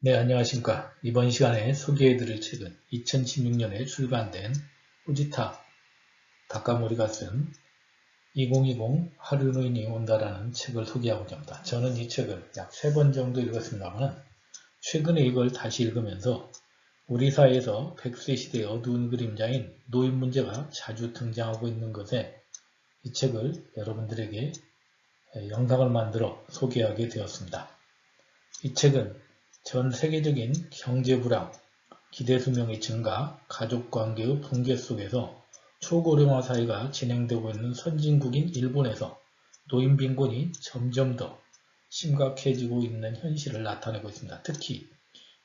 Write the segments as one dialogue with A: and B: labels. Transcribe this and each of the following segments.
A: 네, 안녕하십니까. 이번 시간에 소개해드릴 책은 2016년에 출간된 후지타 다카모리가 쓴 2020 하루노인이 온다라는 책을 소개하고자 합니다. 저는 이 책을 약 3번 정도 읽었습니다만 최근에 이걸 다시 읽으면서 우리 사회에서 100세 시대의 어두운 그림자인 노인 문제가 자주 등장하고 있는 것에 이 책을 여러분들에게 영상을 만들어 소개하게 되었습니다. 이 책은 전 세계적인 경제 불황, 기대 수명의 증가, 가족관계의 붕괴 속에서 초고령화 사회가 진행되고 있는 선진국인 일본에서 노인 빈곤이 점점 더 심각해지고 있는 현실을 나타내고 있습니다. 특히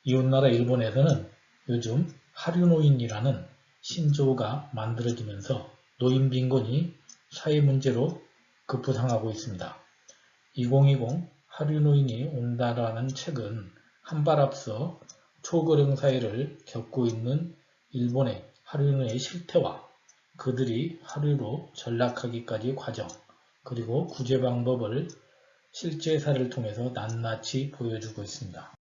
A: 이웃나라 일본에서는 요즘 하류노인이라는 신조어가 만들어지면서 노인 빈곤이 사회 문제로 급부상하고 있습니다. 2020 하류노인이 온다라는 책은 한 발 앞서 초고령 사회를 겪고 있는 일본의 하류노의 실태와 그들이 하류로 전락하기까지의 과정, 그리고 구제 방법을 실제 사례를 통해서 낱낱이 보여주고 있습니다.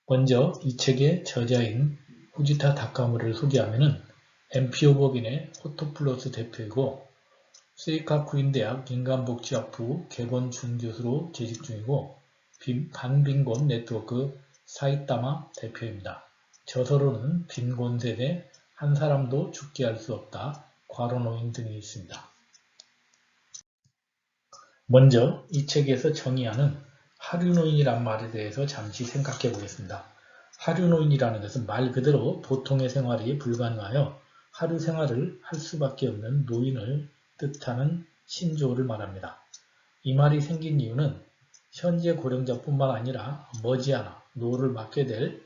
A: 먼저 이 책의 저자인 후지타 다카모리를 소개하면은 NPO 법인의 호토플러스 대표이고 세이카쿠인 대학 인간복지학부 개건准교수로 재직 중이고 반빈곤 네트워크 사이타마 대표입니다. 저서로는 빈곤 세대, 한 사람도 죽게 할 수 없다, 과로노인 등이 있습니다. 먼저 이 책에서 정의하는 하류노인이란 말에 대해서 잠시 생각해 보겠습니다. 하류노인이라는 것은 말 그대로 보통의 생활이 불가능하여 하루 생활을 할 수밖에 없는 노인을 뜻하는 신조어를 말합니다. 이 말이 생긴 이유는 현재 고령자뿐만 아니라 머지않아 노후를 맞게 될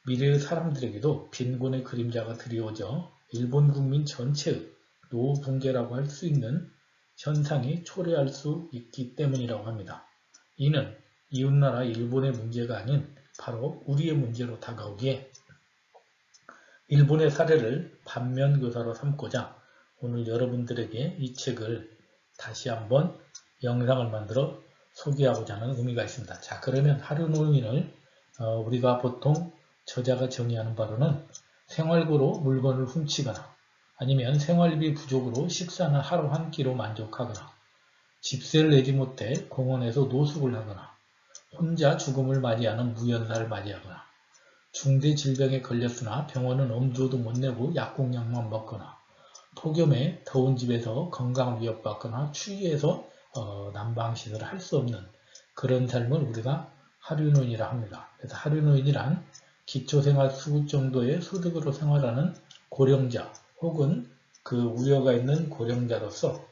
A: 미래의 사람들에게도 빈곤의 그림자가 드리워져 일본 국민 전체의 노후 붕괴라고 할 수 있는 현상이 초래할 수 있기 때문이라고 합니다. 이는 이웃나라 일본의 문제가 아닌 바로 우리의 문제로 다가오기에 일본의 사례를 반면교사로 삼고자 오늘 여러분들에게 이 책을 다시 한번 영상을 만들어 소개하고자 하는 의미가 있습니다. 자, 그러면 하류노인을 우리가 보통 저자가 정의하는 바로는 생활고로 물건을 훔치거나 아니면 생활비 부족으로 식사나 하루 한 끼로 만족하거나 집세를 내지 못해 공원에서 노숙을 하거나 혼자 죽음을 맞이하는 무연사를 맞이하거나 중대 질병에 걸렸으나 병원은 엄두도 못 내고 약국약만 먹거나 폭염에 더운 집에서 건강을 위협받거나 추위에서 난방시설을 할 수 없는 그런 삶을 우리가 하류노인이라 합니다. 그래서 하류노인이란 기초생활수급 정도의 소득으로 생활하는 고령자 혹은 그 우려가 있는 고령자로서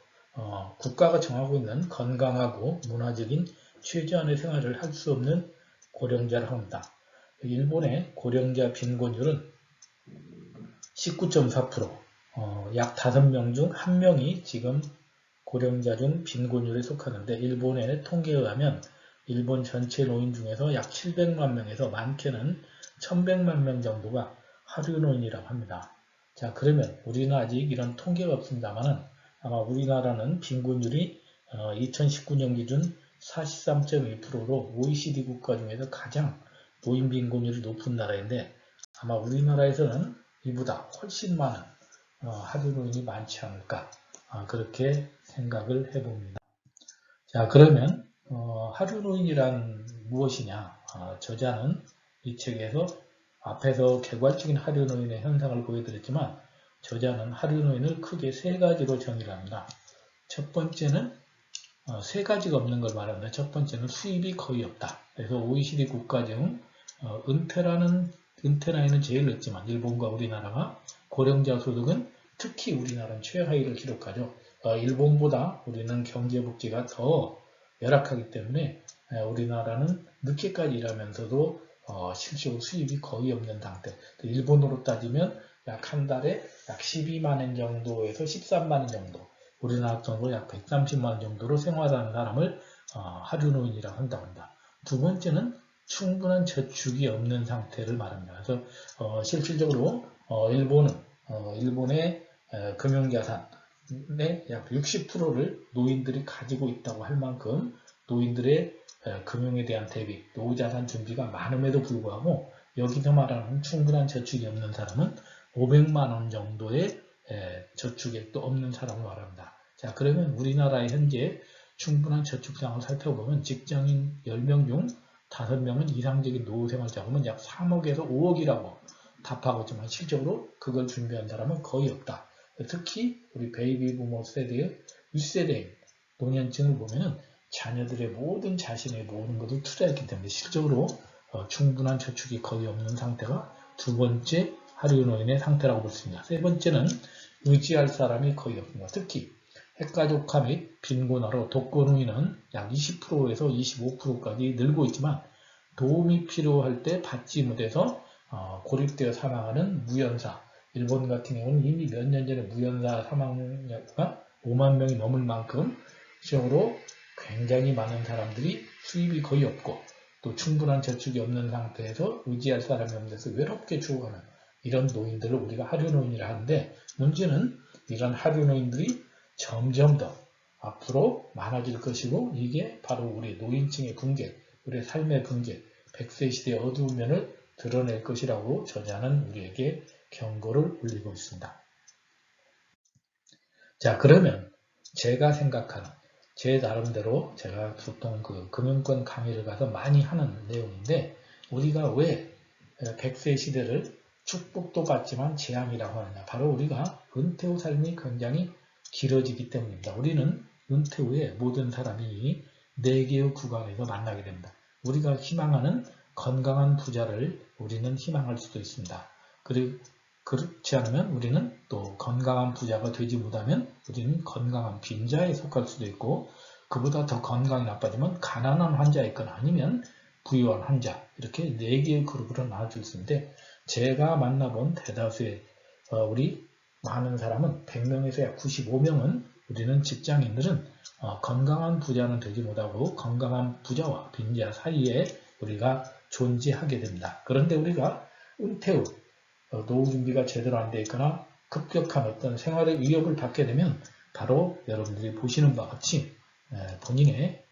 A: 국가가 정하고 있는 건강하고 문화적인 최저한의 생활을 할 수 없는 고령자를 합니다. 일본의 고령자 빈곤율은 19.4%, 약 5명 중 1명이 지금 고령자 중 빈곤율에 속하는데 일본의 통계에 의하면 일본 전체 노인 중에서 약 700만 명에서 많게는 1100만 명 정도가 하류노인이라고 합니다. 자, 그러면 우리는 아직 이런 통계가 없습니다만은 아마 우리나라는 빈곤율이 2019년 기준 43.2%로 OECD 국가 중에서 가장 노인 빈곤율이 높은 나라인데 아마 우리나라에서는 이보다 훨씬 많은 하류노인이 많지 않을까 그렇게 생각을 해봅니다. 자, 그러면 하류노인이란 무엇이냐? 저자는 이 책에서 앞에서 개괄적인 하류노인의 현상을 보여드렸지만 저자는 하류노인을 크게 3가지로 정의를 합니다. 첫 번째는 3가지가 없는 걸 말합니다. 첫 번째는 수입이 거의 없다. 그래서 OECD 국가 중 은퇴 나이는 제일 늦지만 일본과 우리나라가 고령자 소득은 특히 우리나라는 최하위를 기록하죠. 일본보다 우리는 경제복지가 더 열악하기 때문에 우리나라는 늦게까지 일하면서도 실질적으로 수입이 거의 없는 상태. 일본으로 따지면 약 한 달에 약 12만 원 정도에서 13만 원 정도, 우리나라 정도 약 130만 원 정도로 생활하는 사람을 하류노인이라고 한다고 합니다. 두 번째는 충분한 저축이 없는 상태를 말합니다. 그래서 실질적으로 일본의 금융자산의 약 60%를 노인들이 가지고 있다고 할 만큼 노인들의 금융에 대한 대비, 노후자산 준비가 많음에도 불구하고 여기서 말하는 충분한 저축이 없는 사람은 500만 원 정도의 저축액도 없는 사람을 말합니다. 자, 그러면 우리나라의 현재 충분한 저축상을 살펴보면 직장인 10명 중 5명은 이상적인 노후생활 자금은 약 3억에서 5억이라고 답하고 있지만 실적으로 그걸 준비한 사람은 거의 없다. 특히 우리 베이비 부모 세대의 윗세대인 노년층을 보면은 자녀들의 모든 자신의 모든 것을 투자했기 때문에 실적으로 충분한 저축이 거의 없는 상태가 두 번째 하류노인의 상태라고 볼 수 있습니다. 세 번째는 의지할 사람이 거의 없습니다. 특히 핵가족화 및 빈곤화로 독거노인은 약 20%에서 25%까지 늘고 있지만 도움이 필요할 때 받지 못해서 고립되어 사망하는 무연사, 일본 같은 경우는 이미 몇 년 전에 무연사 사망자가 5만 명이 넘을 만큼 실적으로 굉장히 많은 사람들이 수입이 거의 없고 또 충분한 저축이 없는 상태에서 의지할 사람이 없는 데서 외롭게 죽어가는 이런 노인들을 우리가 하류노인이라 하는데 문제는 이런 하류노인들이 점점 더 앞으로 많아질 것이고 이게 바로 우리 노인층의 붕괴, 우리의 삶의 붕괴, 100세 시대의 어두운 면을 드러낼 것이라고 저자는 우리에게 경고를 울리고 있습니다. 자, 그러면 제가 생각하는 제 나름대로 제가 보통 그 금융권 강의를 가서 많이 하는 내용인데 우리가 왜 100세 시대를 축복도 받지만 재앙이라고 하느냐. 바로 우리가 은퇴 후 삶이 굉장히 길어지기 때문입니다. 우리는 은퇴 후에 모든 사람이 4개의 구간에서 만나게 됩니다. 우리가 희망하는 건강한 부자를 우리는 희망할 수도 있습니다. 그리고 그렇지 않으면 우리는 또 건강한 부자가 되지 못하면 우리는 건강한 빈자에 속할 수도 있고 그보다 더 건강이 나빠지면 가난한 환자에 있거나 아니면 부유한 환자 이렇게 4개의 그룹으로 나눠질 수 있는데 제가 만나본 대다수의 우리 많은 사람은 100명에서 약 95명은 우리는 직장인들은 건강한 부자는 되지 못하고 건강한 부자와 빈자 사이에 우리가 존재하게 됩니다. 그런데 우리가 은퇴 후 노후 준비가 제대로 안 되어 있거나 급격한 어떤 생활의 위협을 받게 되면 바로 여러분들이 보시는 바와 같이 본인의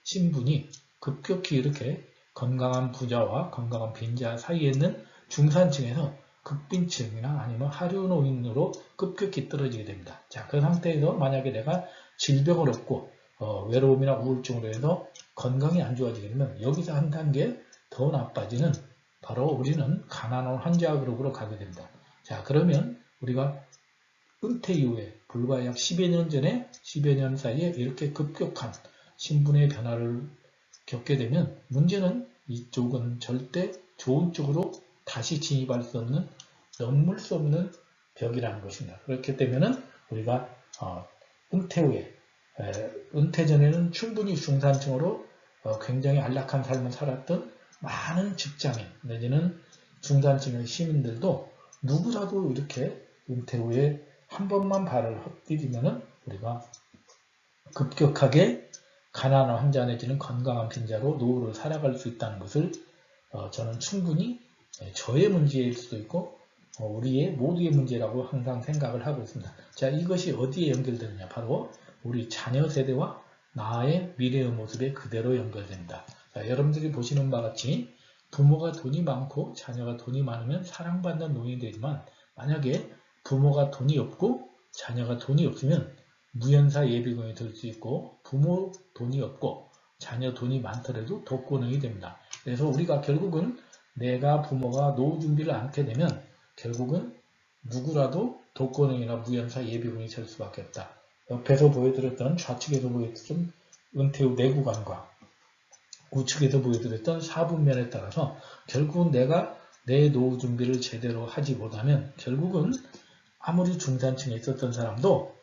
A: 신분이 급격히 이렇게 건강한 부자와 건강한 빈자 사이에 있는 중산층에서 극빈층이나 아니면 하류노인으로 급격히 떨어지게 됩니다. 자, 그 상태에서 만약에 내가 질병을 얻고 외로움이나 우울증으로 해서 건강이 안 좋아지게 되면 여기서 한 단계 더 나빠지는 바로 우리는 가난한 환자 그룹으로 가게 됩니다. 자, 그러면 우리가 은퇴 이후에 불과 약 10여 년 전에 10여 년 사이에 이렇게 급격한 신분의 변화를 겪게 되면 문제는 이쪽은 절대 좋은 쪽으로 다시 진입할 수 없는 넘을 수 없는 벽이라는 것입니다. 그렇기 때문에 우리가 은퇴 후에 은퇴 전에는 충분히 중산층으로 굉장히 안락한 삶을 살았던 많은 직장인 내지는 중산층의 시민들도 누구라도 이렇게 은퇴 후에 한 번만 발을 헛디디면 우리가 급격하게 가난한 환자 내지는 건강한 빈자로 노후를 살아갈 수 있다는 것을 저는 충분히 저의 문제일 수도 있고 우리의 모두의 문제라고 항상 생각을 하고 있습니다. 자, 이것이 어디에 연결되느냐? 바로 우리 자녀 세대와 나의 미래의 모습에 그대로 연결됩니다. 자, 여러분들이 보시는 바와 같이 부모가 돈이 많고 자녀가 돈이 많으면 사랑받는 노인이 되지만 만약에 부모가 돈이 없고 자녀가 돈이 없으면 무연사 예비군이 될 수 있고 부모 돈이 없고 자녀 돈이 많더라도 독거노인이 됩니다. 그래서 우리가 결국은 내가 부모가 노후 준비를 않게 되면 결국은 누구라도 독거노인이나 무연사 예비군이 될 수밖에 없다. 옆에서 보여드렸던 좌측에서 보여드렸던 은퇴 후 내구관과 우측에서 보여드렸던 4분면에 따라서 결국은 내가 내 노후 준비를 제대로 하지 못하면 결국은 아무리 중산층에 있었던 사람도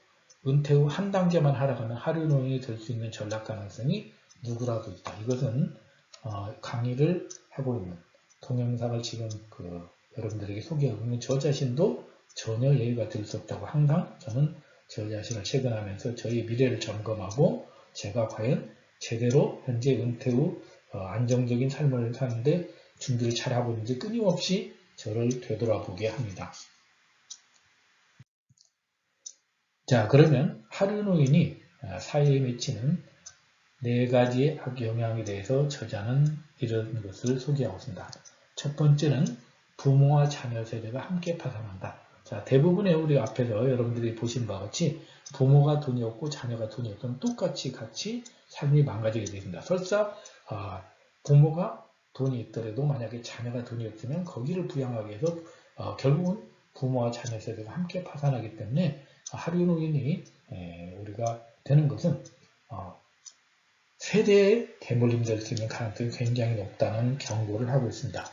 A: 은퇴 후 한 단계만 하락하면 하류노인이 될 수 있는 전락 가능성이 누구라도 있다. 이것은 강의를 하고 있는 동영상을 지금 여러분들에게 소개하고 있는 저 자신도 전혀 예의가 될 수 없다고 항상 저는 저 자신을 체크하면서 저희 미래를 점검하고 제가 과연 제대로 현재 은퇴 후 안정적인 삶을 사는데 준비를 잘하고 있는지 끊임없이 저를 되돌아보게 합니다. 자, 그러면 하류노인이 사회에 미치는 4가지의 악영향에 대해서 저자는 이런 것을 소개하고 있습니다. 첫 번째는 부모와 자녀 세대가 함께 파산한다. 자, 대부분의 우리 앞에서 여러분들이 보신 바와 같이 부모가 돈이 없고 자녀가 돈이 없으면 똑같이 같이 삶이 망가지게 됩니다. 설사 부모가 돈이 있더라도 만약에 자녀가 돈이 없으면 거기를 부양하기 위해서 결국은 부모와 자녀 세대가 함께 파산하기 때문에 하류노인이 우리가 되는 것은 세대의 대물림 될 수 있는 가능성이 굉장히 높다는 경고를 하고 있습니다.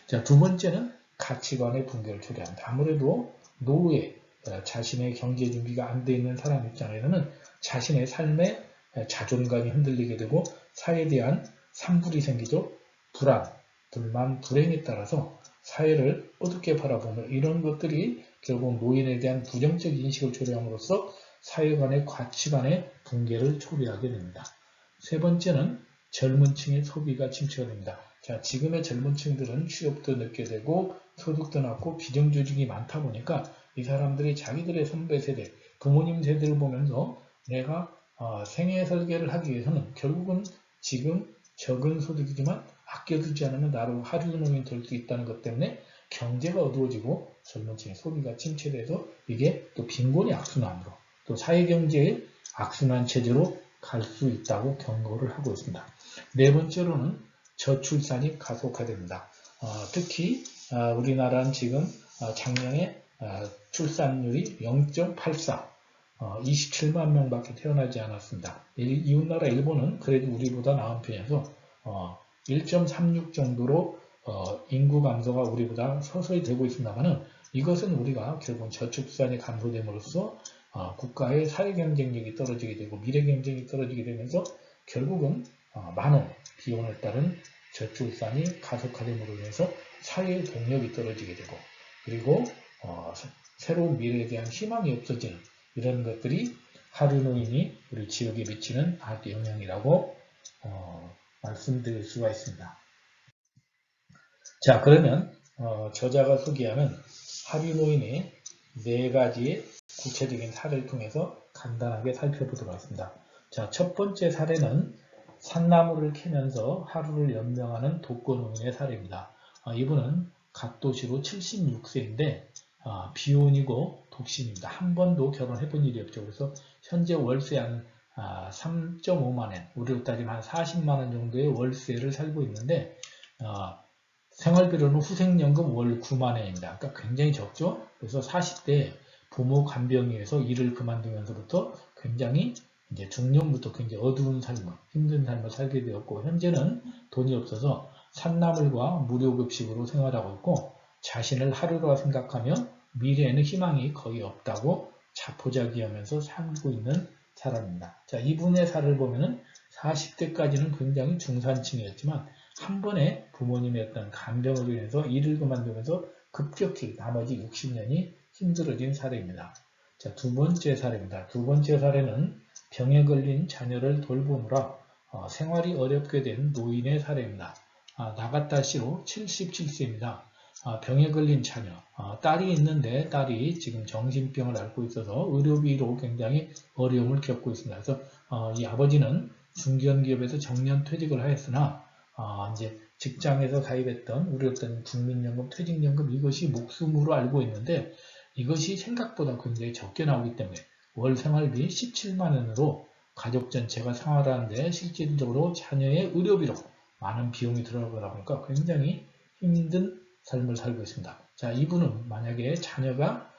A: 자, 두 번째는 가치관의 붕괴를 초래한다. 아무래도 노후에 자신의 경제 준비가 안 돼 있는 사람 입장에서는 자신의 삶의 자존감이 흔들리게 되고 사회에 대한 산불이 생기죠. 불안, 불만, 불행에 따라서 사회를 어둡게 바라보며 이런 것들이 결국 노인에 대한 부정적 인식을 초래함으로써 사회 간의 가치관의 붕괴를 초래하게 됩니다. 세 번째는 젊은 층의 소비가 침체가 됩니다. 자, 지금의 젊은 층들은 취업도 늦게 되고 소득도 낮고 비정규직이 많다 보니까 이 사람들이 자기들의 선배 세대, 부모님 세대를 보면서 내가 생애 설계를 하기 위해서는 결국은 지금 적은 소득이지만 아껴두지 않으면 나로 하류노인 될 수 있다는 것 때문에 경제가 어두워지고 젊은 층의 소비가 침체돼서 이게 또 빈곤의 악순환으로 또 사회경제의 악순환 체제로 갈 수 있다고 경고를 하고 있습니다. 네 번째로는 저출산이 가속화됩니다. 특히 우리나라는 지금 작년에 출산율이 0.84, 27만 명밖에 태어나지 않았습니다. 이웃나라 일본은 그래도 우리보다 나은 편이어서 1.36 정도로 인구 감소가 우리보다 서서히 되고 있습니다만 이것은 우리가 결국 저출산이 감소됨으로써 국가의 사회 경쟁력이 떨어지게 되고 미래 경쟁이 떨어지게 되면서 결국은 많은 비용에 따른 저출산이 가속화됨으로 인해서 사회의 동력이 떨어지게 되고 그리고 새로운 미래에 대한 희망이 없어지는 이런 것들이 하류노인이 우리 지역에 미치는 악영향이라고 말씀드릴 수가 있습니다. 자, 그러면 저자가 소개하는 하류노인의 4가지의 구체적인 사례를 통해서 간단하게 살펴보도록 하겠습니다. 자, 첫 번째 사례는 산나물을 캐면서 하루를 연명하는 독거노인의 사례입니다. 이분은 갑도시로 76세인데 비혼이고 독신입니다. 한 번도 결혼해본 일이 없죠. 그래서 현재 월세 한 3.5만원, 우리로 따지면 한 40만원 정도의 월세를 살고 있는데 생활비로는 후생연금 월 9만원입니다. 그러니까 굉장히 적죠. 그래서 40대 부모 간병위에서 일을 그만두면서부터 굉장히 이제 중년부터 굉장히 어두운 삶을, 힘든 삶을 살게 되었고 현재는 돈이 없어서 산나물과 무료급식으로 생활하고 있고 자신을 하루라 생각하며 미래에는 희망이 거의 없다고 자포자기하면서 살고 있는 사람입니다. 자, 이분의 사례를 보면은 40대까지는 굉장히 중산층이었지만 한 번에 부모님의 어떤 간병으로 인해서 일을 그만두면서 급격히 나머지 60년이 힘들어진 사례입니다. 자, 두 번째 사례입니다. 두 번째 사례는 병에 걸린 자녀를 돌보느라 생활이 어렵게 된 노인의 사례입니다. 나가타시로 77세입니다. 병에 걸린 자녀, 딸이 있는데 딸이 지금 정신병을 앓고 있어서 의료비로 굉장히 어려움을 겪고 있습니다. 그래서 이 아버지는 중견기업에서 정년퇴직을 하였으나 이제 직장에서 가입했던 우리 어떤 국민연금, 퇴직연금 이것이 목숨으로 알고 있는데 이것이 생각보다 굉장히 적게 나오기 때문에 월 생활비 17만원으로 가족 전체가 생활하는데 실질적으로 자녀의 의료비로 많은 비용이 들어가다 보니까 굉장히 힘든 삶을 살고 있습니다. 자, 이분은 만약에 자녀가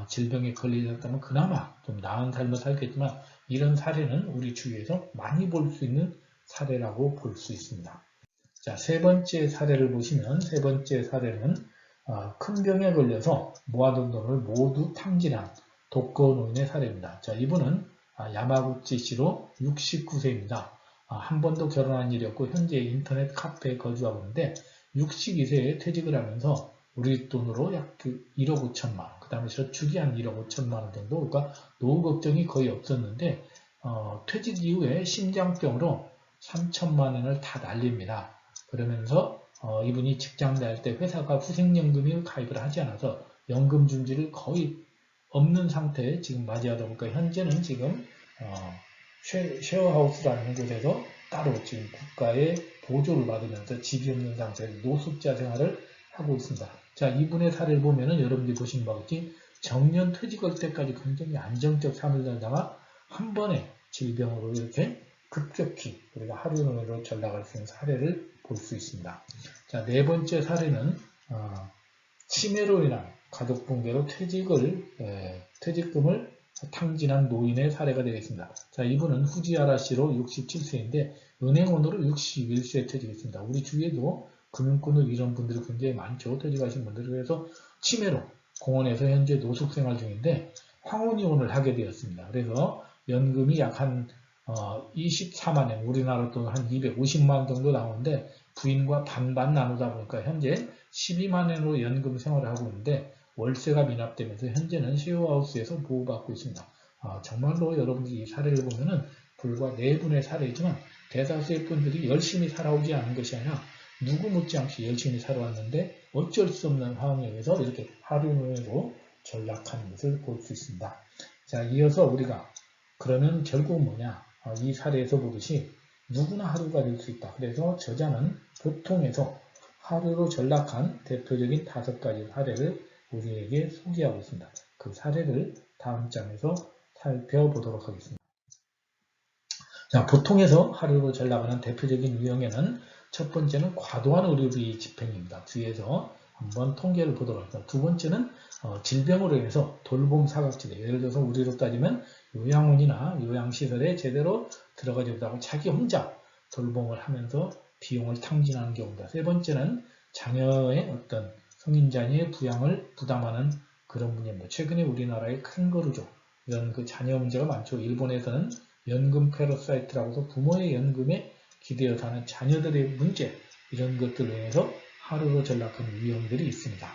A: 질병에 걸리셨다면 그나마 좀 나은 삶을 살겠지만 이런 사례는 우리 주위에서 많이 볼 수 있는 사례라고 볼 수 있습니다. 자, 세 번째 사례를 보시면 세 번째 사례는 큰 병에 걸려서 모아둔 돈을 모두 탕진한 독거노인의 사례입니다. 자, 이분은 야마구치시로 69세입니다. 한 번도 결혼한 일이 없고 현재 인터넷 카페에 거주하고 있는데 62세에 퇴직을 하면서 우리 돈으로 약 1억 5천만 원, 그 다음에 저축이 한 1억 5천만 원 정도, 그러니까 노후 걱정이 거의 없었는데 퇴직 이후에 심장병으로 3천만 원을 다 날립니다. 그러면서 이분이 직장 다닐 때 회사가 후생연금을 가입을 하지 않아서 연금 준비를 거의 없는 상태에 지금 맞이하다 보니까 현재는 지금 쉐어하우스라는 곳에서 따로 지금 국가의 보조를 받으면서 집이 없는 상태에서 노숙자 생활을 하고 있습니다. 자, 이분의 사례를 보면은 여러분들이 보신 바와 같이 정년 퇴직할 때까지 굉장히 안정적 삶을 살다가 한 번에 질병으로 이렇게 급격히 우리가 하루로 전락할 수 있는 사례를 볼 수 있습니다. 자, 네 번째 사례는 치매로 인한 가족 붕괴로 퇴직금을 탕진한 노인의 사례가 되겠습니다. 자, 이분은 후지야라 씨로 67세인데 은행원으로 61세에 퇴직했습니다. 우리 주위에도 금융권을 잃은 분들이 굉장히 많죠. 퇴직하신 분들이. 그래서 치매로 공원에서 현재 노숙 생활 중인데 황혼이혼을 하게 되었습니다. 그래서 연금이 약 한 24만 원, 우리나라 돈 한 250만 원 정도 나오는데 부인과 반반 나누다 보니까 현재 12만 원으로 연금 생활을 하고 있는데 월세가 미납되면서 현재는 쉐어하우스에서 보호받고 있습니다. 정말로 여러분들이 이 사례를 보면은 불과 4분의 사례이지만 대다수의 분들이 열심히 살아오지 않은 것이 아니라 누구 못지않게 열심히 살아왔는데 어쩔 수 없는 상황에서 이렇게 하루로 전락하는 것을 볼 수 있습니다. 자, 이어서 우리가 그러면 결국 뭐냐? 이 사례에서 보듯이 누구나 하루가 될 수 있다. 그래서 저자는 보통에서 하루로 전락한 대표적인 5가지 사례를 우리에게 소개하고 있습니다. 그 사례를 다음 장에서 살펴보도록 하겠습니다. 자, 보통에서 하루로 전락하는 대표적인 유형에는 첫 번째는 과도한 의료비 집행입니다. 뒤에서 한번 통계를 보도록 하겠습니다. 두 번째는 질병으로 인해서 돌봄 사각지대, 예를 들어서 우리로 따지면 요양원이나 요양시설에 제대로 들어가지 못하고 자기 혼자 돌봄을 하면서 비용을 탕진하는 경우입니다. 세 번째는 자녀의 어떤 성인 자녀의 부양을 부담하는 그런 문제입니다. 최근에 우리나라의 캥거루족 이런 그 자녀 문제가 많죠. 일본에서는 연금 패러사이트라고 해서 부모의 연금에 기대어 사는 자녀들의 문제 이런 것들로 인해서 하루로 전락하는 위험들이 있습니다.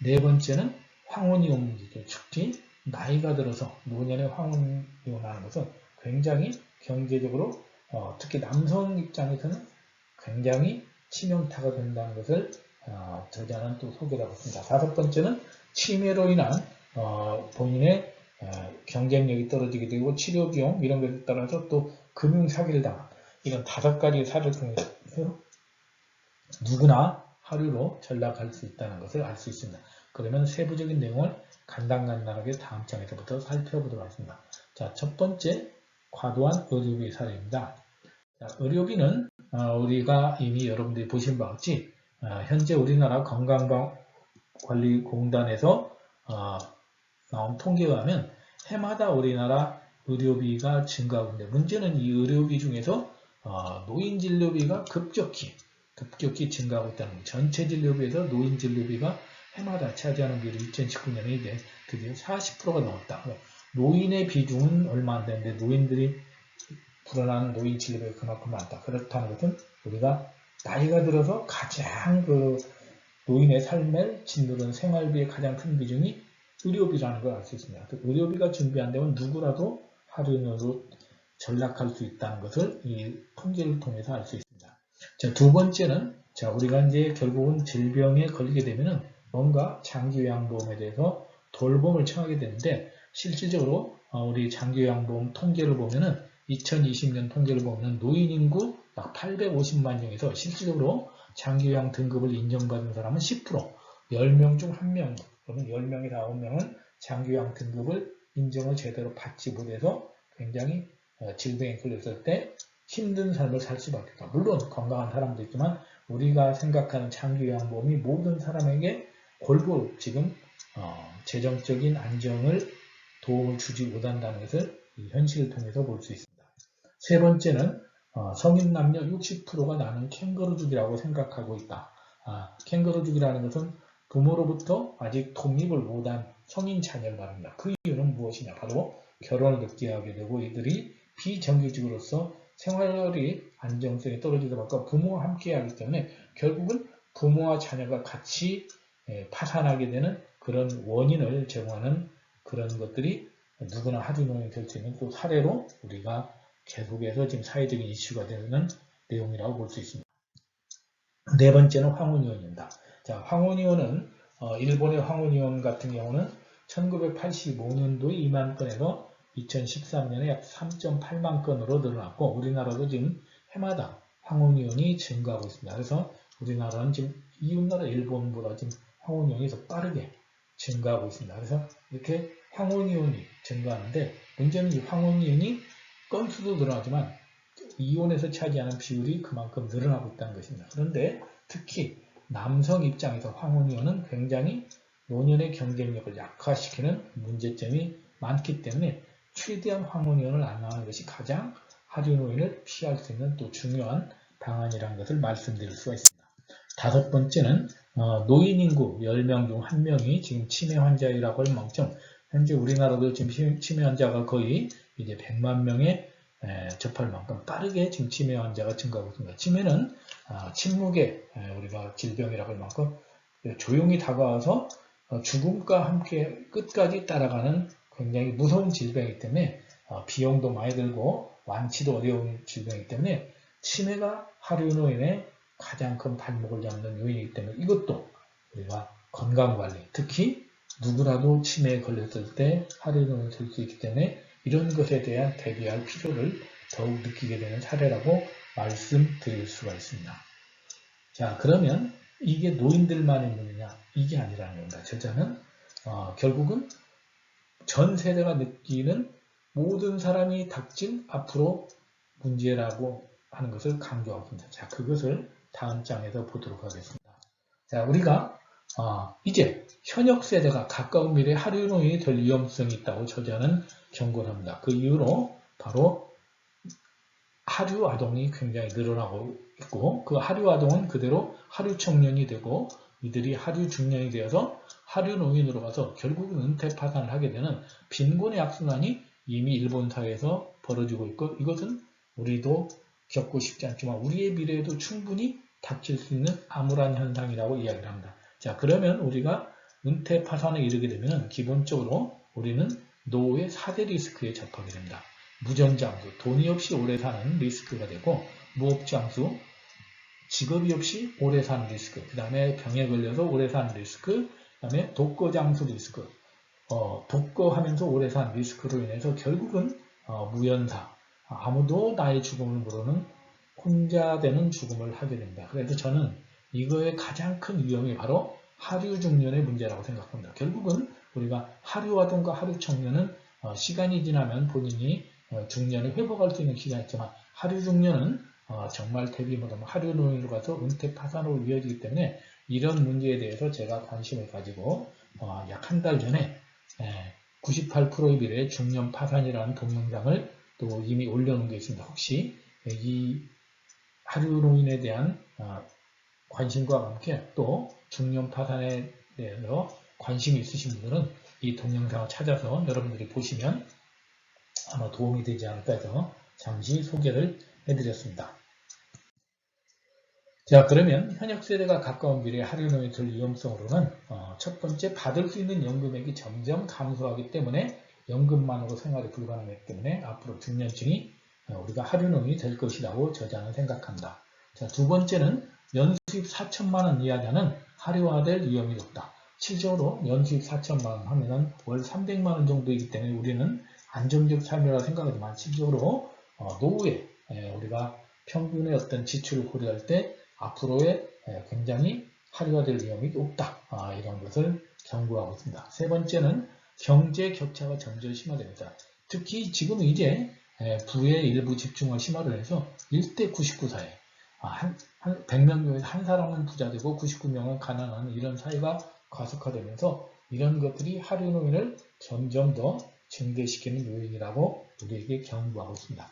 A: 네 번째는 황혼이혼 문제죠. 특히 나이가 들어서 노년에 황혼이혼하는 것은 굉장히 경제적으로 특히 남성 입장에서는 굉장히 치명타가 된다는 것을 저자는 또 소개를 하고 있습니다. 다섯 번째는 치매로 인한 본인의 경쟁력이 떨어지게 되고 치료비용 이런 것에 따라서 또 금융사기를 당한 이런 5가지 사례를 통해서 누구나 하루로 전락할 수 있다는 것을 알 수 있습니다. 그러면 세부적인 내용을 간단하게 다음 장에서부터 살펴보도록 하겠습니다. 자, 첫 번째 과도한 의료비 사례입니다. 자, 의료비는 우리가 이미 여러분들이 보신 바와 같이 현재 우리나라 건강관리공단에서 나온 통계에 의하면 해마다 우리나라 의료비가 증가하고 있는데 문제는 이 의료비 중에서 노인진료비가 급격히 증가하고 있다는 겁니다. 전체 진료비에서 노인진료비가 해마다 차지하는 비율이 2019년에 이제 드디어 40%가 넘었다. 노인의 비중은 얼마 안 되는데 노인들이 불어나는 노인 진료비가 그만큼 많다. 그렇다는 것은 우리가 나이가 들어서 가장 노인의 삶을 짓누르는 생활비의 가장 큰 비중이 의료비라는 걸 알 수 있습니다. 의료비가 준비 안 되면 누구라도 하루로 전락할 수 있다는 것을 이 통계를 통해서 알 수 있습니다. 자, 두 번째는 우리가 이제 결국은 질병에 걸리게 되면은 뭔가 장기요양보험에 대해서 돌봄을 청하게 되는데 실질적으로 우리 장기요양보험 통계를 보면은 2020년 통계를 보면 노인 인구 약 850만 명에서 실질적으로 장기요양 등급을 인정받은 사람은 10%, 10명 중 1명, 그러면 10명에서 9명은 장기요양 등급을 인정을 제대로 받지 못해서 굉장히 질병에 걸렸을 때 힘든 삶을 살 수밖에 없다. 물론 건강한 사람도 있지만 우리가 생각하는 장기요양보험이 모든 사람에게 골고루 지금 재정적인 안정을 도움을 주지 못한다는 것을 이 현실을 통해서 볼 수 있습니다. 세 번째는 성인 남녀 60%가 나는 캥거루족이라고 생각하고 있다. 캥거루족이라는 것은 부모로부터 아직 독립을 못한 성인 자녀를 말합니다. 그 이유는 무엇이냐? 바로 결혼을 늦게 하게 되고 이들이 비정규직으로서 생활이 안정성이 떨어지다 보니까 부모와 함께 하기 때문에 결국은 부모와 자녀가 같이 파산하게 되는 그런 원인을 제공하는 그런 것들이 누구나 하루종일 될 수 있는 또 사례로 우리가 계속해서 지금 사회적인 이슈가 되는 내용이라고 볼 수 있습니다. 네 번째는 황혼이혼입니다. 자, 황혼이혼은 일본의 황혼이혼 같은 경우는 1985년도에 2만 건에서 2013년에 약 3.8만 건으로 늘어났고 우리나라도 지금 해마다 황혼이혼이 증가하고 있습니다. 그래서 우리나라는 지금 이웃나라 일본보다 지금 황혼이혼이 더 빠르게 증가하고 있습니다. 그래서 이렇게 황혼이혼이 증가하는데 문제는 이 황혼이혼이 건수도 늘어나지만 이혼에서 차지하는 비율이 그만큼 늘어나고 있다는 것입니다. 그런데 특히 남성 입장에서 황혼이혼은 굉장히 노년의 경쟁력을 약화시키는 문제점이 많기 때문에 최대한 황혼이혼을 안 하는 것이 가장 하류노인을 피할 수 있는 또 중요한 방안이라는 것을 말씀드릴 수가 있습니다. 다섯 번째는 노인 인구 10명 중 1명이 지금 치매 환자이라고 할 만큼 현재 우리나라도 지금 치매 환자가 거의 이제 100만 명에 접할 만큼 빠르게 지금 치매 환자가 증가하고 있습니다. 치매는 침묵의 우리가 질병이라고 할 만큼 조용히 다가와서 죽음과 함께 끝까지 따라가는 굉장히 무서운 질병이기 때문에 비용도 많이 들고 완치도 어려운 질병이기 때문에 치매가 하류노인의 가장 큰 발목을 잡는 요인이기 때문에 이것도 우리가 건강관리, 특히 누구라도 치매에 걸렸을 때 하류노인이 될 수 있기 때문에 이런 것에 대한 대비할 필요를 더욱 느끼게 되는 사례라고 말씀드릴 수가 있습니다. 자, 그러면 이게 노인들만의 문제냐? 이게 아니라는 겁니다. 저자는 결국은 전 세대가 느끼는 모든 사람이 닥친 앞으로 문제라고 하는 것을 강조하고 있습니다. 자, 그것을 다음 장에서 보도록 하겠습니다. 자, 우리가 이제 현역 세대가 가까운 미래에 하류노인이 될 위험성이 있다고 저자는 경고를 합니다. 그 이유로 바로 하류 아동이 굉장히 늘어나고 있고 그 하류 아동은 그대로 하류 청년이 되고 이들이 하류 중년이 되어서 하류 노인으로 가서 결국은 은퇴 파산을 하게 되는 빈곤의 악순환이 이미 일본 사회에서 벌어지고 있고 이것은 우리도 겪고 싶지 않지만 우리의 미래에도 충분히 닥칠 수 있는 암울한 현상이라고 이야기를 합니다. 자, 그러면 우리가 은퇴 파산에 이르게 되면 기본적으로 우리는 노후의 4대 리스크에 접하게 됩니다. 무전장수, 돈이 없이 오래 사는 리스크가 되고 무업장수, 직업이 없이 오래 사는 리스크, 그 다음에 병에 걸려서 오래 사는 리스크, 그 다음에 독거장수 리스크, 독거하면서 오래 사는 리스크로 인해서 결국은 무연사, 아무도 나의 죽음을 모르는 혼자 되는 죽음을 하게 됩니다. 그래서 저는 이거의 가장 큰 위험이 바로 하류 중년의 문제라고 생각합니다. 결국은 우리가 하류아동과 하류 청년은 시간이 지나면 본인이 중년을 회복할 수 있는 기간이 있지만 하류 중년은 정말 대비 못하면 하류 노인으로 가서 은퇴 파산으로 이어지기 때문에 이런 문제에 대해서 제가 관심을 가지고 약 한 달 전에 98%의 비례의 중년 파산이라는 동영상을 또 이미 올려놓은 게 있습니다. 혹시 이 하류 노인에 대한 관심과 함께 또 중년 파산에 대해서 관심이 있으신 분들은 이 동영상을 찾아서 여러분들이 보시면 아마 도움이 되지 않을까 해서 잠시 소개를 해드렸습니다. 자, 그러면 현역 세대가 가까운 미래에 하류노인이 될 위험성으로는 첫 번째, 받을 수 있는 연금액이 점점 감소하기 때문에 연금만으로 생활이 불가능하기 때문에 앞으로 중년층이 우리가 하류노인이 될 것이라고 저자는 생각합니다. 자, 두 번째는 연수입 4천만 원 이하자는 하류화될 위험이 높다. 실제로 연수입 4천만 원 하면은 월 300만 원 정도이기 때문에 우리는 안정적 삶이라고 생각하지만 실제로 노후에 우리가 평균의 어떤 지출을 고려할 때 앞으로의 굉장히 하류화될 위험이 높다. 이런 것을 경고하고 있습니다. 세 번째는 경제 격차가 점점 심화됩니다. 특히 지금 이제 부의 일부 집중화 심화를 해서 1대 99 사회, 100명 중에 한 사람은 부자되고 99명은 가난한 이런 사회가 가속화되면서 이런 것들이 하류노인을 점점 더 증대시키는 요인이라고 우리에게 경고하고 있습니다.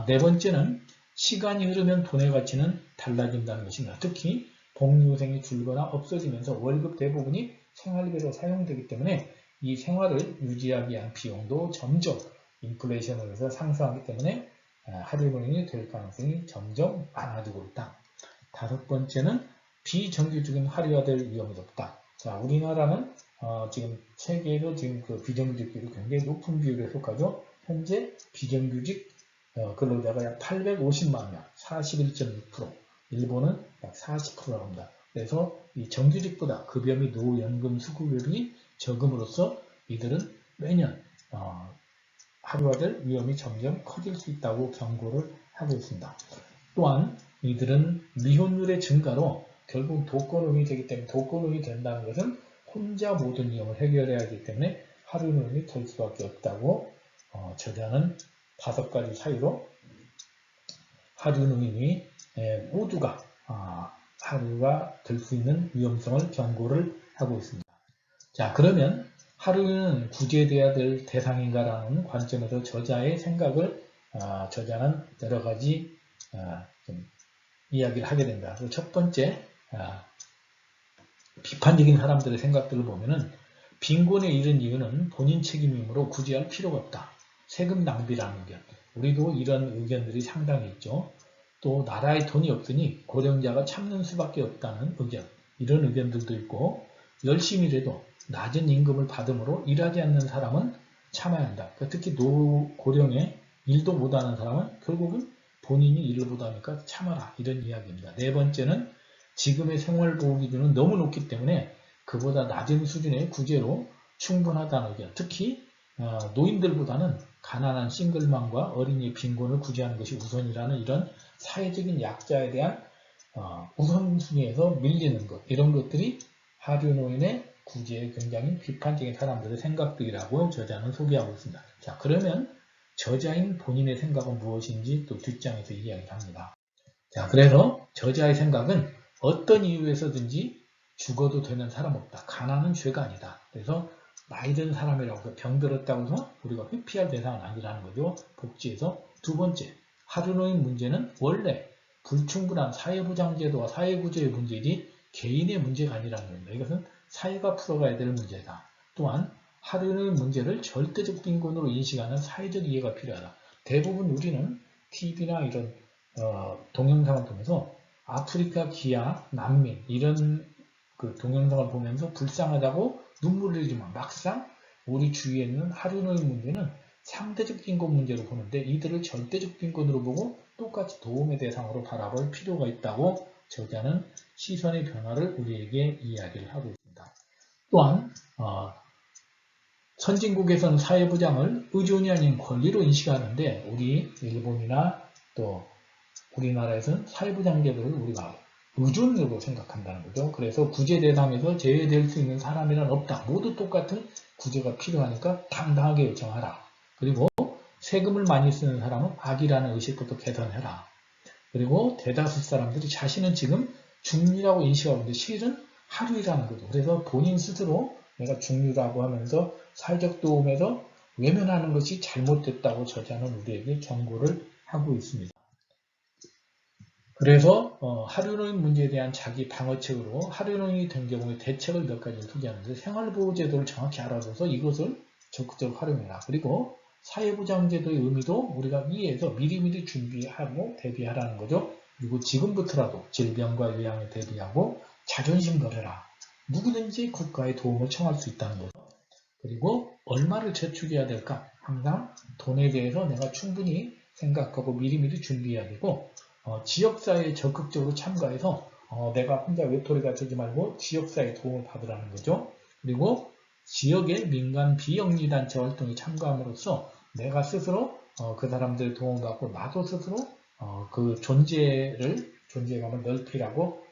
A: 네 번째는 시간이 흐르면 돈의 가치는 달라진다는 것입니다. 특히 복리후생이 줄거나 없어지면서 월급 대부분이 생활비로 사용되기 때문에 이 생활을 유지하기 위한 비용도 점점 인플레이션으로 해서 상승하기 때문에 하류노인이 될 가능성이 점점 많아지고 있다. 다섯 번째는 비정규직은 하류화될 위험이 높다. 자, 우리나라는 지금 세계에서 지금 그 비정규직 비율이 굉장히 높은 비율에 속하죠. 현재 비정규직 근로자가 약 850만 명, 41.6%, 일본은 약 40%라고 합니다. 그래서 이 정규직보다 급여 및 노후연금 수급률이 적음으로써 이들은 매년 하루아될 위험이 점점 커질 수 있다고 경고를 하고 있습니다. 또한 이들은 미혼율의 증가로 결국 독거노인이 되기 때문에 독거노인이 된다는 것은 혼자 모든 위험을 해결해야 하기 때문에 하루노인이 될 수밖에 없다고 저자는 5가지 사유로 하루노인이 모두가 하루가 될 수 있는 위험성을 경고를 하고 있습니다. 자, 그러면 하루는 구제돼야 될 대상인가라는 관점에서 저자의 생각을 저자는 여러 가지 좀 이야기를 하게 된다. 첫 번째, 비판적인 사람들의 생각들을 보면은 빈곤에 이른 이유는 본인 책임이므로 구제할 필요가 없다. 세금 낭비라는 의견. 우리도 이런 의견들이 상당히 있죠. 또 나라에 돈이 없으니 고령자가 참는 수밖에 없다는 의견. 이런 의견들도 있고 열심히 일해도 낮은 임금을 받으므로 일하지 않는 사람은 참아야 한다. 특히 고령에 일도 못하는 사람은 결국은 본인이 일을 못하니까 참아라. 이런 이야기입니다. 네 번째는 지금의 생활보호기준은 너무 높기 때문에 그보다 낮은 수준의 구제로 충분하다는 의견. 특히 노인들보다는 가난한 싱글맘과 어린이의 빈곤을 구제하는 것이 우선이라는 이런 사회적인 약자에 대한 우선순위에서 밀리는 것. 이런 것들이 하류노인의 구제에 굉장히 비판적인 사람들의 생각들이라고 저자는 소개하고 있습니다. 자, 그러면 저자인 본인의 생각은 무엇인지 또 뒷장에서 이야기를 합니다. 자, 그래서 저자의 생각은 어떤 이유에서든지 죽어도 되는 사람 없다. 가난은 죄가 아니다. 그래서 나이 든 사람이라고 해서 병들었다고 해서 우리가 회피할 대상은 아니라는 거죠. 복지에서. 두 번째, 하루노인 문제는 원래 불충분한 사회보장제도와 사회구조의 문제이지 개인의 문제가 아니라는 겁니다. 이것은 사회가 풀어가야 될 문제다. 또한 하루노인 문제를 절대적 빈곤으로 인식하는 사회적 이해가 필요하다. 대부분 우리는 TV나 이런 동영상을 통해서 아프리카 기아, 난민 이런 그 동영상을 보면서 불쌍하다고 눈물을 흘리지만 막상 우리 주위에 있는 하루노인 문제는 상대적 빈곤 문제로 보는데 이들을 절대적 빈곤으로 보고 똑같이 도움의 대상으로 바라볼 필요가 있다고 저자는 시선의 변화를 우리에게 이야기를 하고 있습니다. 또한 선진국에서는 사회보장을 의존이 아닌 권리로 인식하는데 우리 일본이나 또 우리나라에서는 사회보장제도를 우리가 의존으로 생각한다는 거죠. 그래서 구제 대상에서 제외될 수 있는 사람이란 없다. 모두 똑같은 구제가 필요하니까 당당하게 요청하라. 그리고 세금을 많이 쓰는 사람은 악이라는 의식부터 개선해라. 그리고 대다수 사람들이 자신은 지금 중류라고 인식하고 있는데 실은 하류라는 거죠. 그래서 본인 스스로 내가 중류라고 하면서 사회적 도움에서 외면하는 것이 잘못됐다고 저자는 우리에게 경고를 하고 있습니다. 그래서 하류노인 문제에 대한 자기 방어책으로 하류노인이 된 경우에 대책을 몇 가지를 소개하는데 생활보호제도를 정확히 알아둬서 이것을 적극적으로 활용해라. 그리고 사회보장제도의 의미도 우리가 이해해서 미리미리 준비하고 대비하라는 거죠. 그리고 지금부터라도 질병과 요양에 대비하고 자존심 걸어라. 누구든지 국가의 도움을 청할 수 있다는 거죠. 그리고 얼마를 저축해야 될까? 항상 돈에 대해서 내가 충분히 생각하고 미리미리 준비해야 되고 지역사회에 적극적으로 참가해서 내가 혼자 외톨이가 되지 말고 지역사회의 도움을 받으라는 거죠. 그리고 지역의 민간 비영리단체 활동에 참가함으로써 내가 스스로 그 사람들의 도움을 받고 나도 스스로 그 존재감을 넓히라고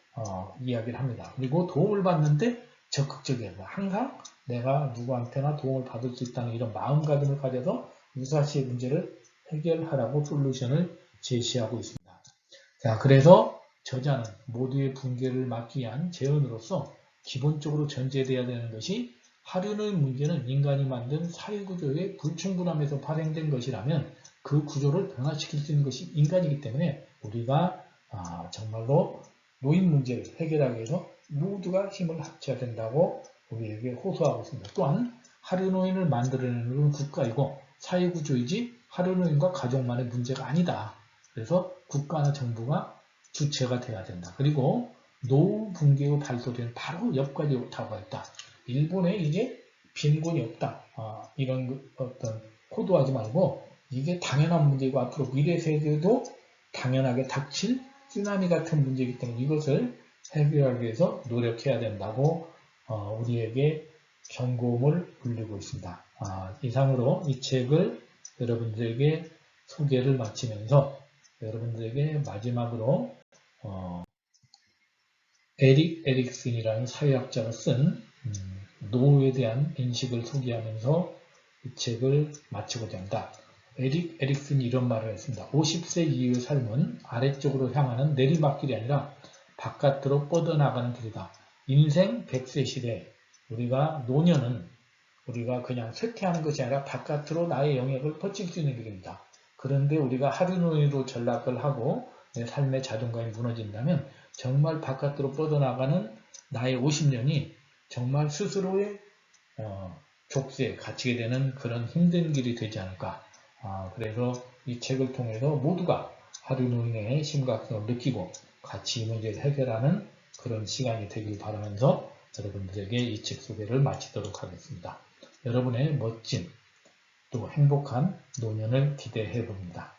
A: 이야기를 합니다. 그리고 도움을 받는데 적극적이어서 항상 내가 누구한테나 도움을 받을 수 있다는 이런 마음가짐을 가져서 유사시의 문제를 해결하라고 솔루션을 제시하고 있습니다. 자, 그래서 저자는 모두의 붕괴를 막기 위한 제언으로서 기본적으로 전제되어야 되는 것이 하류노인 문제는 인간이 만든 사회구조의 불충분함에서 발행된 것이라면 그 구조를 변화시킬 수 있는 것이 인간이기 때문에 우리가 정말로 노인 문제를 해결하기 위해서 모두가 힘을 합쳐야 된다고 우리에게 호소하고 있습니다. 또한 하류노인을 만들어내는 건 국가이고 사회구조이지 하류노인과 가족만의 문제가 아니다. 그래서 국가나 정부가 주체가 돼야 된다. 그리고 노후 붕괴의 발소리는 바로 옆까지 오타가 있다. 일본에 이제 빈곤이 없다. 이런 어떤 호도하지 말고 이게 당연한 문제고 앞으로 미래 세대도 당연하게 닥칠 쓰나미 같은 문제이기 때문에 이것을 해결하기 위해서 노력해야 된다고 우리에게 경고음을 울리고 있습니다. 이상으로 이 책을 여러분들에게 소개를 마치면서 여러분들에게 마지막으로 에릭 에릭슨이라는 사회학자가 쓴 노후에 대한 인식을 소개하면서 이 책을 마치고자 한다. 에릭 에릭슨이 이런 말을 했습니다. 50세 이후의 삶은 아래쪽으로 향하는 내리막길이 아니라 바깥으로 뻗어나가는 길이다. 인생 100세 시대, 우리가 노년은 우리가 그냥 쇠퇴하는 것이 아니라 바깥으로 나의 영역을 뻗칠 수 있는 길입니다. 그런데 우리가 하루노이로 전락을 하고 내 삶의 자존감이 무너진다면 정말 바깥으로 뻗어나가는 나의 50년이 정말 스스로의 족쇄에 갇히게 되는 그런 힘든 길이 되지 않을까. 그래서 이 책을 통해서 모두가 하루노인의 심각성을 느끼고 같이 이 문제를 해결하는 그런 시간이 되길 바라면서 여러분들에게 이 책 소개를 마치도록 하겠습니다. 여러분의 멋진 또 행복한 노년을 기대해 봅니다.